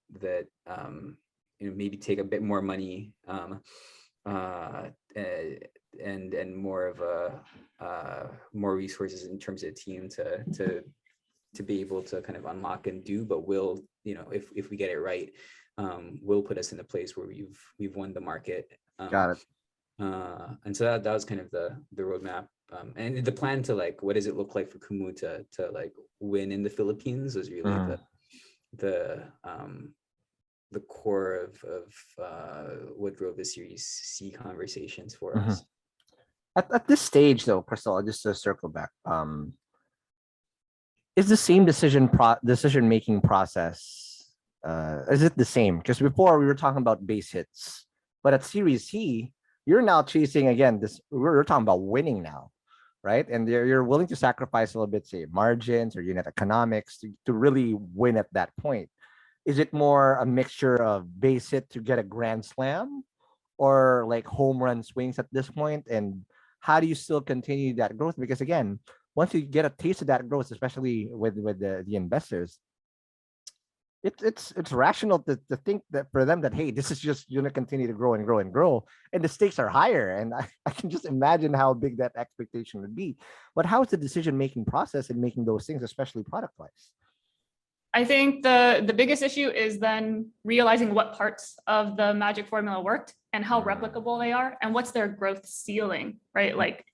maybe take a bit more money, and more of more resources in terms of team to be able to kind of unlock and do, but will, if we get it right, will put us in a place where we've won the market.
Got it.
And so that was kind of the roadmap, and the plan to like, what does it look like for Kumu to like win in the Philippines, was really the core of what drove the Series C conversations for us.
At this stage, though, Crystal, just to circle back, is the same decision making process? Is it the same? Because before we were talking about base hits, but at Series C, you're now chasing again. We're talking about winning now, right? And you're willing to sacrifice a little bit, say margins or unit economics, to really win at that point. Is it more a mixture of base hit to get a grand slam, or like home run swings at this point? And how do you still continue that growth? Because again, once you get a taste of that growth, especially with the investors, it's rational to think that for them that, hey, this is just going to continue to grow and grow and grow, and the stakes are higher, and I can just imagine how big that expectation would be. But how is the decision making process in making those things, especially product wise?
I think the biggest issue is then realizing what parts of the magic formula worked and how replicable they are and what's their growth ceiling, right? Like,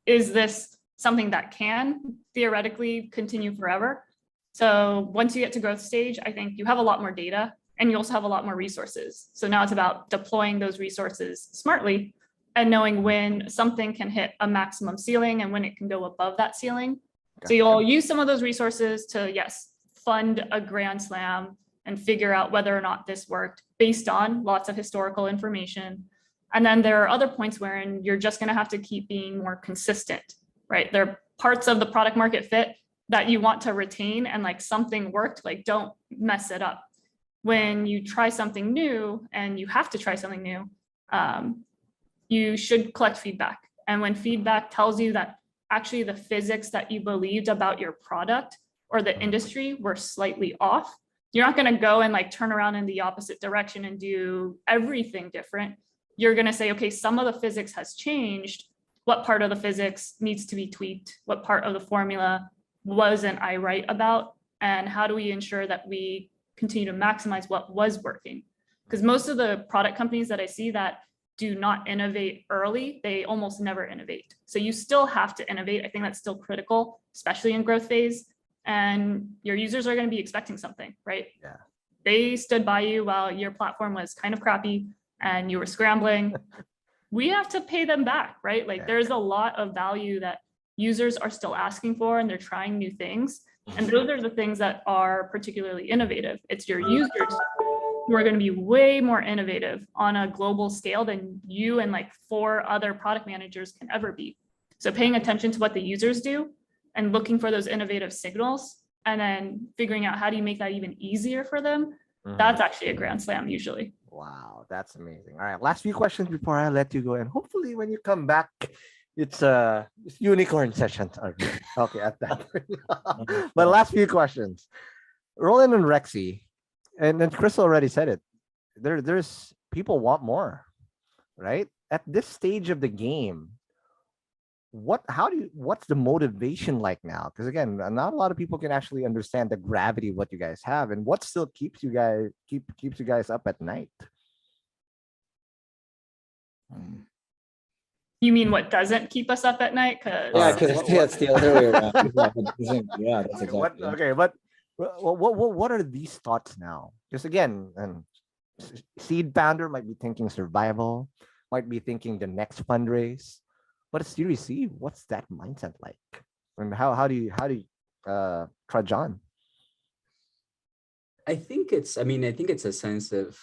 is this something that can theoretically continue forever? So once you get to growth stage, I think you have a lot more data and you also have a lot more resources. So now it's about deploying those resources smartly and knowing when something can hit a maximum ceiling and when it can go above that ceiling. So you'll use some of those resources to, yes, fund a grand slam and figure out whether or not this worked based on lots of historical information. And then there are other points wherein you're just going to have to keep being more consistent, right? There are parts of the product market fit that you want to retain, and like something worked, like don't mess it up. When you try something new, and you have to try something new, you should collect feedback. And when feedback tells you that actually the physics that you believed about your product or the industry were slightly off, you're not going to go and like turn around in the opposite direction and do everything different. You're going to say, okay, some of the physics has changed. What part of the physics needs to be tweaked? What part of the formula wasn't I right about? And how do we ensure that we continue to maximize what was working? Because most of the product companies that I see that do not innovate early, they almost never innovate. So you still have to innovate. I think that's still critical, especially in growth phase. And your users are going to be expecting something, right?
Yeah.
They stood by you while your platform was kind of crappy and you were scrambling. We have to pay them back, right? Like there's a lot of value that users are still asking for and they're trying new things. And those are the things that are particularly innovative. It's your users who are going to be way more innovative on a global scale than you and like 4 other product managers can ever be. So paying attention to what the users do and looking for those innovative signals and then figuring out how do you make that even easier for them. That's actually a grand slam usually.
Wow, that's amazing. All right, last few questions before I let you go. And hopefully when you come back, it's unicorn session. Okay, at that point. But last few questions. Roland and Rexy, and then Crystal already said it. There's people want more, right? At this stage of the game, what's the motivation like now? Because again, not a lot of people can actually understand the gravity of what you guys have, and what still keeps you guys up at night.
You mean what doesn't keep us up at night?
Yeah, because that's the other way around. Yeah, that's exactly.
Okay, but what are these thoughts now? Because again, seed founder might be thinking survival, might be thinking the next fundraise. But a Series C, what's that mindset like? And how do you trudge on?
I think it's a sense of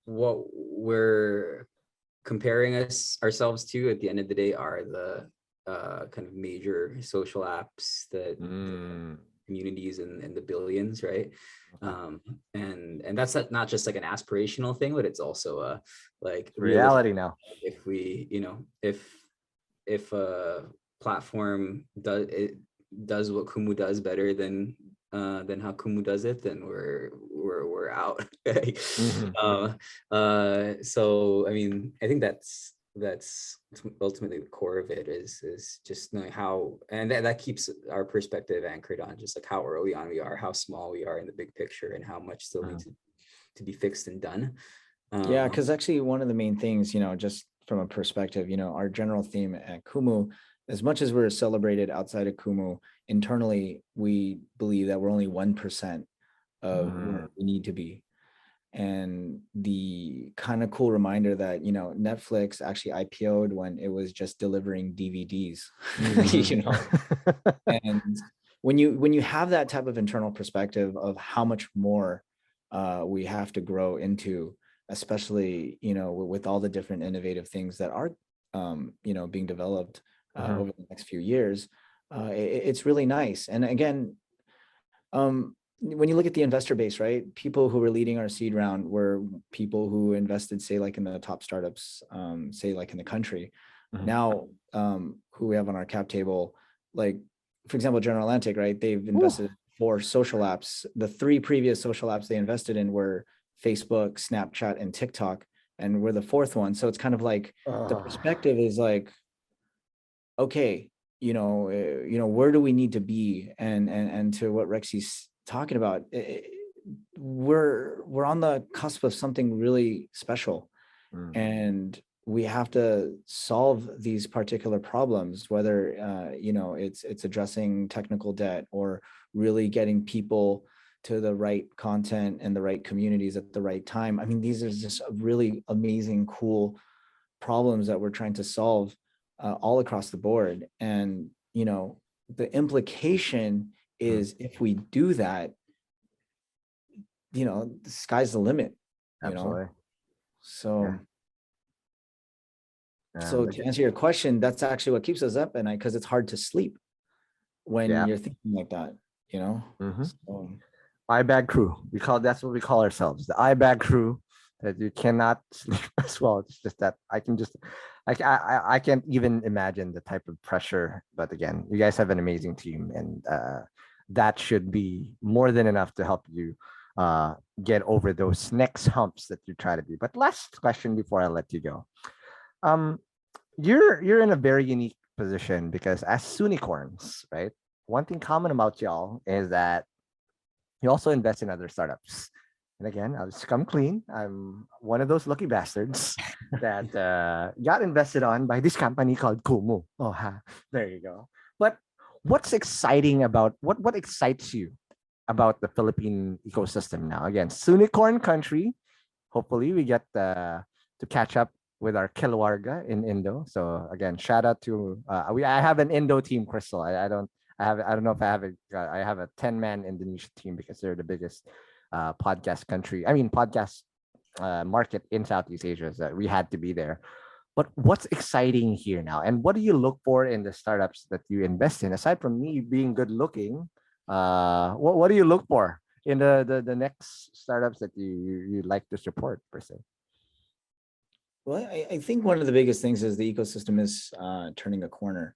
what we're comparing ourselves to at the end of the day are the kind of major social apps that communities in the billions, right? And that's not just like an aspirational thing, but it's also a like
reality now.
If we, if a platform does what Kumu does better than how Kumu does it, then we're out. So I mean, I think that's ultimately the core of it is just knowing how, and that keeps our perspective anchored on just like how early on we are, how small we are in the big picture, and how much still needs to be fixed and done.
Yeah, because actually one of the main things, just from a perspective, our general theme at Kumu, as much as we're celebrated outside of Kumu, internally, we believe that we're only 1% of where we need to be. And the kind of cool reminder that, Netflix actually IPO'd when it was just delivering DVDs, and when you have that type of internal perspective of how much more we have to grow into, especially, with all the different innovative things that are, being developed over the next few years, it's really nice. And again, when you look at the investor base, right, people who were leading our seed round were people who invested, say, like in the top startups, say like in the country. Now, who we have on our cap table, like for example, General Atlantic, right? They've invested in 4 social apps. The 3 previous social apps they invested in were Facebook, Snapchat, and TikTok, and we're the 4th one. So it's kind of like the perspective is like, okay, where do we need to be? And to what Rexy's talking about, we're on the cusp of something really special, and we have to solve these particular problems, whether it's addressing technical debt or really getting people to the right content and the right communities at the right time. I mean, these are just really amazing, cool problems that we're trying to solve all across the board. And the implication is, if we do that, the sky's the limit.
Absolutely.
So to answer your question, that's actually what keeps us up at night, because it's hard to sleep when you're thinking like that, So,
iBag crew. That's what we call ourselves, the iBag crew, that you cannot sleep as well. It's just that I can't even imagine the type of pressure. But again, you guys have an amazing team, and that should be more than enough to help you get over those next humps that you try to be. But last question before I let you go. You're in a very unique position, because as Soonicorns, right? One thing common about y'all is that you also invest in other startups. And again, I'll just come clean. I'm one of those lucky bastards that got invested on by this company called Kumu. There you go. But what's exciting about what excites you about the Philippine ecosystem now? Again, Soonicorn country. Hopefully, we get to catch up with our Kilwarga in Indo. So again, shout out to I have an Indo team, Crystal. I don't know if I have a 10-man Indonesia team, because they're the biggest podcast market in Southeast Asia. So we had to be there. But what's exciting here now, and what do you look for in the startups that you invest in, aside from me being good looking? What do you look for in the next startups that you like to support, per se?
Well, I think one of the biggest things is the ecosystem is turning a corner.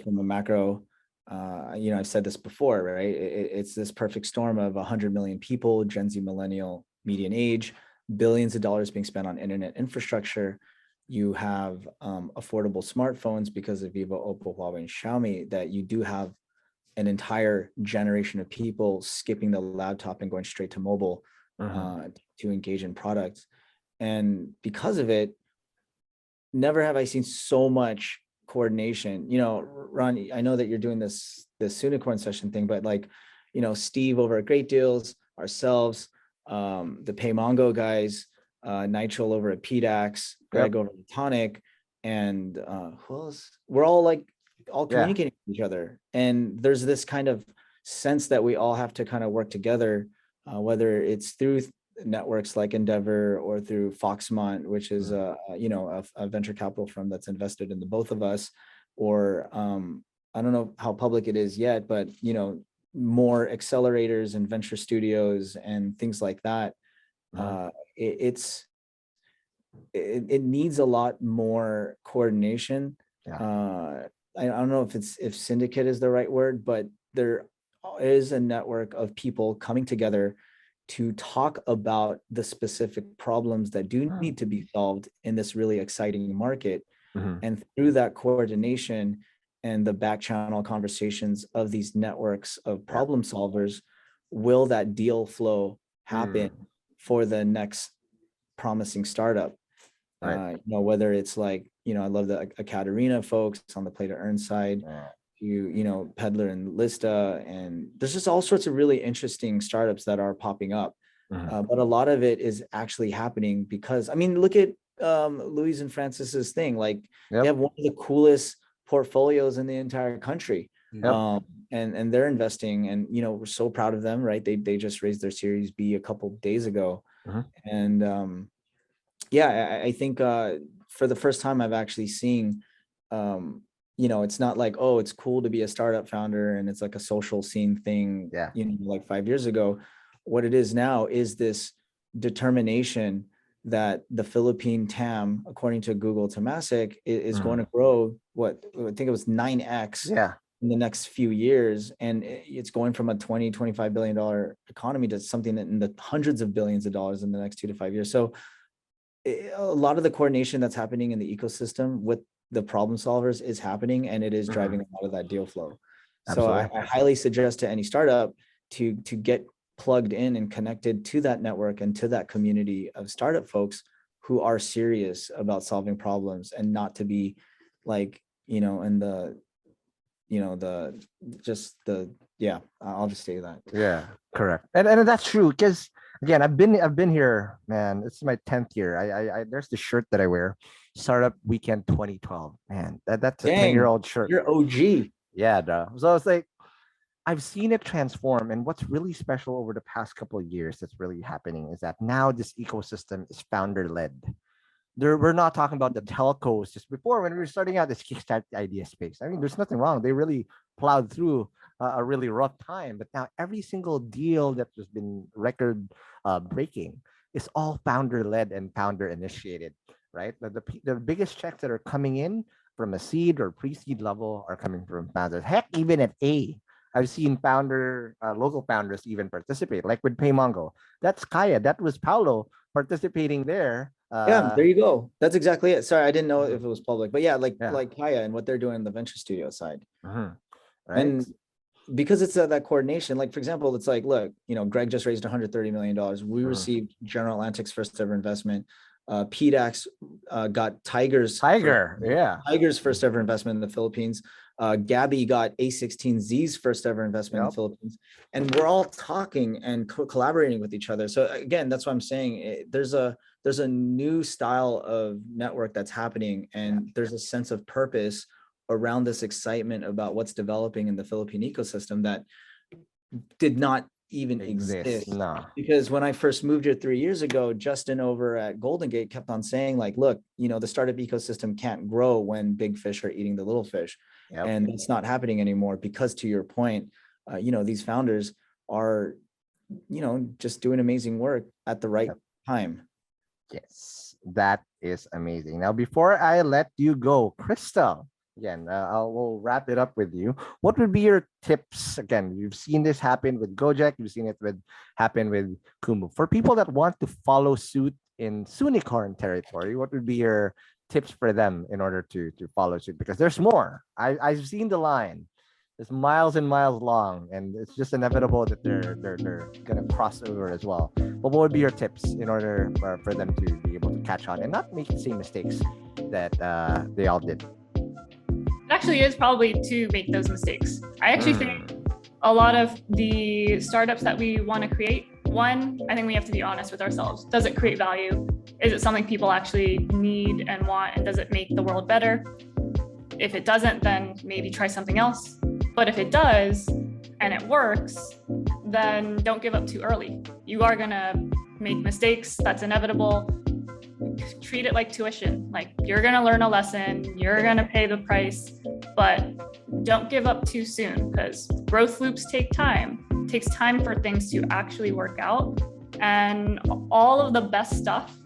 From a macro, I've said this before, right? It's this perfect storm of 100 million people, Gen Z millennial median age, billions of dollars being spent on internet infrastructure. You have affordable smartphones because of Vivo, Oppo, Huawei, and Xiaomi, that you do have an entire generation of people skipping the laptop and going straight to mobile to engage in products. And because of it, never have I seen so much coordination. Ron, I know that you're doing this Soonicorn session thing, but Steve over at Great Deals, ourselves, the PayMongo guys, Nigel over at PDAX, Greg over at Tonic, and who else? We're all communicating with each other. And there's this kind of sense that we all have to kind of work together, whether it's through networks like Endeavor or through Foxmont, which is a venture capital firm that's invested in the both of us, or I don't know how public it is yet, but more accelerators and venture studios and things like that. It needs a lot more coordination. I don't know if syndicate is the right word, but there is a network of people coming together to talk about the specific problems that do need to be solved in this really exciting market. And through that coordination and the back channel conversations of these networks of problem solvers, will that deal flow happen for the next promising startup? Whether it's I love the Ekaterina folks on the Play to Earn side, Peddler and Lista, and there's just all sorts of really interesting startups that are popping up. But a lot of it is actually happening because, look at Louise and Francis's thing. They have one of the coolest portfolios in the entire country. And they're investing, and we're so proud of them, right? They just raised their Series B a couple of days ago. And I think for the first time I've actually seen it's not like, oh, it's cool to be a startup founder and it's like a social scene thing, 5 years ago. What it is now is this determination that the Philippine TAM, according to Google Temasek, is going to grow, I think it was 9x in the next few years, and it's going from a 20-25 billion dollar economy to something that in the hundreds of billions of dollars in the next 2 to 5 years. So a lot of the coordination that's happening in the ecosystem with the problem solvers is happening, and it is driving a lot of that deal flow. So I highly suggest to any startup to get plugged in and connected to that network and to that community of startup folks who are serious about solving problems, and not to be like, in the, I'll just say that.
Yeah, correct. And that's true, because again, I've been here, man. This is my 10th year. I there's the shirt that I wear, Startup Weekend 2012. Man, that's a 10-year-old shirt.
You're OG.
Yeah, duh. So it's like, I've seen it transform, and what's really special over the past couple of years that's really happening is that now this ecosystem is founder-led. We're not talking about the telcos. Just before, when we were starting out this Kickstart idea space, I mean, there's nothing wrong. They really plowed through a really rough time. But now every single deal that has been record breaking is all founder-led and founder-initiated, right? The biggest checks that are coming in from a seed or pre-seed level are coming from founders. Heck, even at A, I've seen local founders even participate, like with Paymongo. That's Kaya. That was Paulo participating there.
Yeah, there you go. That's exactly it. Sorry, I didn't know if it was public, but yeah, like Kaya and what they're doing on the venture studio side.
Right?
And because it's that coordination, like for example, it's like, look, Greg just raised $130 million. We received General Atlantic's first ever investment. PDAX got Tiger's first ever investment in the Philippines. Gabby got A16Z's first ever investment in the Philippines, and we're all talking and collaborating with each other. So again, that's what I'm saying. There's a new style of network that's happening, and there's a sense of purpose around this excitement about what's developing in the Philippine ecosystem that did not even exist.
No.
Because when I first moved here 3 years ago, Justin over at Golden Gate kept on saying, like, look, the startup ecosystem can't grow when big fish are eating the little fish. And it's not happening anymore, because to your point, these founders are, just doing amazing work at the right time.
Yes, that is amazing. Now, before I let you go, Crystal, again, we'll wrap it up with you. What would be your tips? Again, you've seen this happen with Gojek. You've seen it happen with Kumu. For people that want to follow suit in Soonicorn territory, what would be your tips for them in order to follow suit? Because there's more. I've seen the line. It's miles and miles long, and it's just inevitable that they're gonna cross over as well. But what would be your tips in order for them to be able to catch on and not make the same mistakes that they all did?
It actually is probably to make those mistakes. I actually think a lot of the startups that we want to create, one, I think we have to be honest with ourselves. Does it create value? Is it something people actually need and want? And does it make the world better? If it doesn't, then maybe try something else. But if it does and it works, then don't give up too early. You are going to make mistakes. That's inevitable. Treat it like tuition. Like, you're going to learn a lesson, you're going to pay the price, but don't give up too soon, because growth loops take time. It takes time for things to actually work out. And all of the best stuff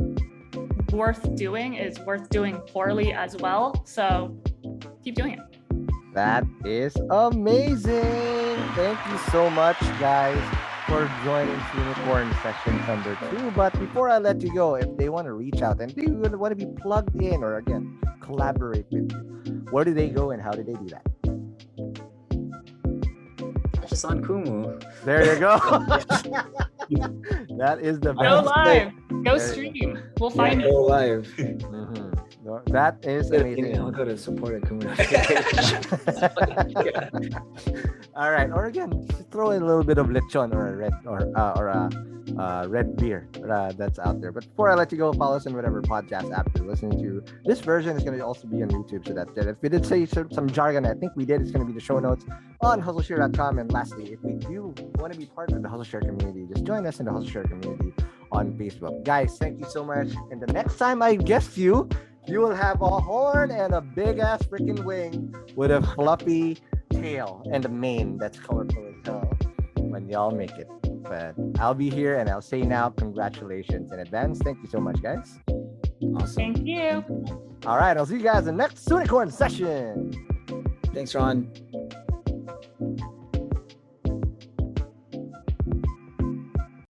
worth doing is worth doing poorly as well. So keep doing it.
That is amazing. Thank you so much, guys, for joining Soonicorn session number 2. But before I let you go, if they want to reach out and they want to be plugged in or, again, collaborate with you, where do they go and how do they do that?
Just on Kumu.
There you go. That is the best.
Go live. Go stream. We'll find it.
Go live.
No, that is amazing.
I'll go to support at Kumu.
All right, or again, just throw in a little bit of lechon or a red beer that's out there. But before I let you go, follow us on whatever podcast app you're listening to. This version is going to also be on YouTube, so that's good. If we did say some jargon, I think we did. It's going to be the show notes on hustleshare.com. And lastly, if we do want to be part of the Hustleshare community, just join us in the Hustleshare community on Facebook. Guys, thank you so much. And the next time I guest you will have a horn and a big ass freaking wing with a fluffy tail and a mane that's colorful as hell when y'all make it. But I'll be here, and I'll say now, congratulations in advance. Thank you so much, guys.
Awesome.
Thank you.
All right, I'll see you guys in the next Soonicorn session.
Thanks, Ron.